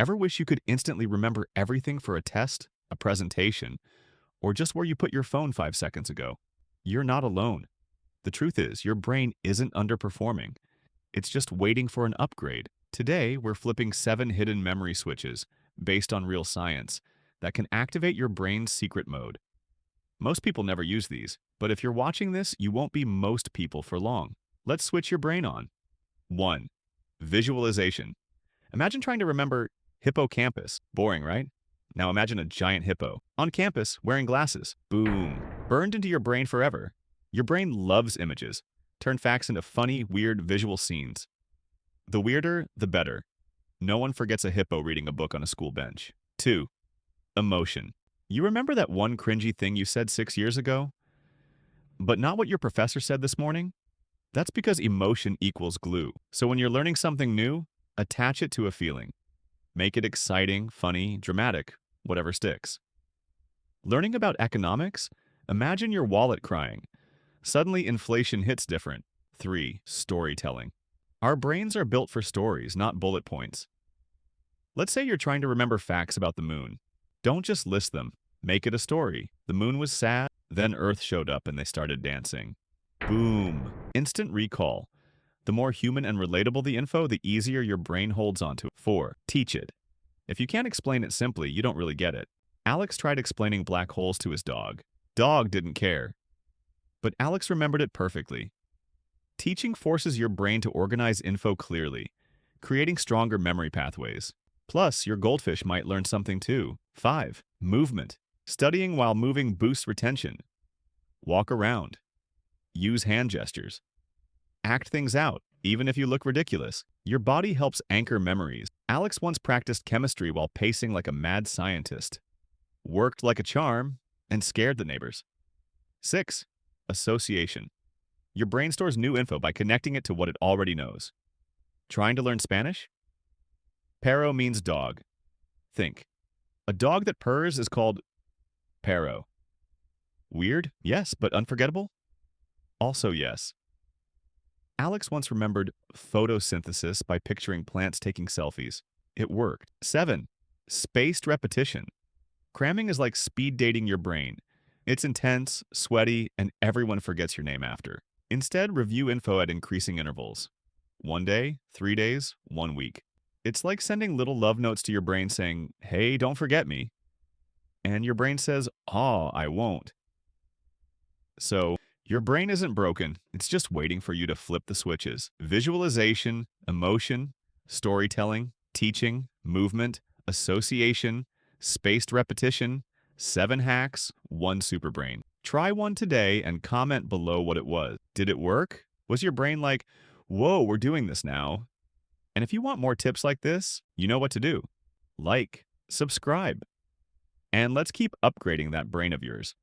Ever wish you could instantly remember everything for a test, a presentation, or just where you put your phone 5 seconds ago? You're not alone. The truth is, your brain isn't underperforming. It's just waiting for an upgrade. Today, we're flipping 7 hidden memory switches based on real science that can activate your brain's secret mode. Most people never use these, but if you're watching this, you won't be most people for long. Let's switch your brain on. 1. Visualization. Imagine trying to remember hippocampus. Boring, right? Now imagine a giant hippo on campus wearing glasses. Boom. Burned into your brain forever. Your brain loves images. Turn facts into funny, weird visual scenes. The weirder, the better. No one forgets a hippo reading a book on a school bench. 2. Emotion. You remember that one cringy thing you said 6 years ago, but not what your professor said this morning? That's because emotion equals glue. So when you're learning something new, attach it to a feeling. Make it exciting, funny, dramatic, whatever sticks. Learning about economics? Imagine your wallet crying. Suddenly inflation hits different. 3. Storytelling. Our brains are built for stories, not bullet points. Let's say you're trying to remember facts about the moon. Don't just list them. Make it a story. The moon was sad, then Earth showed up and they started dancing. Boom. Instant recall. The more human and relatable the info, the easier your brain holds onto it. 4. Teach it. If you can't explain it simply, you don't really get it. Alex tried explaining black holes to his dog. Dog didn't care. But Alex remembered it perfectly. Teaching forces your brain to organize info clearly, creating stronger memory pathways. Plus, your goldfish might learn something too. 5. Movement. Studying while moving boosts retention. Walk around. Use hand gestures. Act things out, even if you look ridiculous. Your body helps anchor memories. Alex once practiced chemistry while pacing like a mad scientist. Worked like a charm and scared the neighbors. 6. Association. Your brain stores new info by connecting it to what it already knows. Trying to learn Spanish? Perro means dog. Think. A dog that purrs is called perro. Weird? Yes, but unforgettable? Also yes. Alex once remembered photosynthesis by picturing plants taking selfies. It worked. 7. Spaced repetition. Cramming is like speed dating your brain. It's intense, sweaty, and everyone forgets your name after. Instead, review info at increasing intervals. 1 day, 3 days, 1 week. It's like sending little love notes to your brain saying, "Hey, don't forget me." And your brain says, "Oh, I won't." So, your brain isn't broken, it's just waiting for you to flip the switches. Visualization, emotion, storytelling, teaching, movement, association, spaced repetition, 7 hacks, 1 superbrain. Try one today and comment below what it was. Did it work? Was your brain like, "Whoa, we're doing this now"? And if you want more tips like this, you know what to do. Like, subscribe, and let's keep upgrading that brain of yours.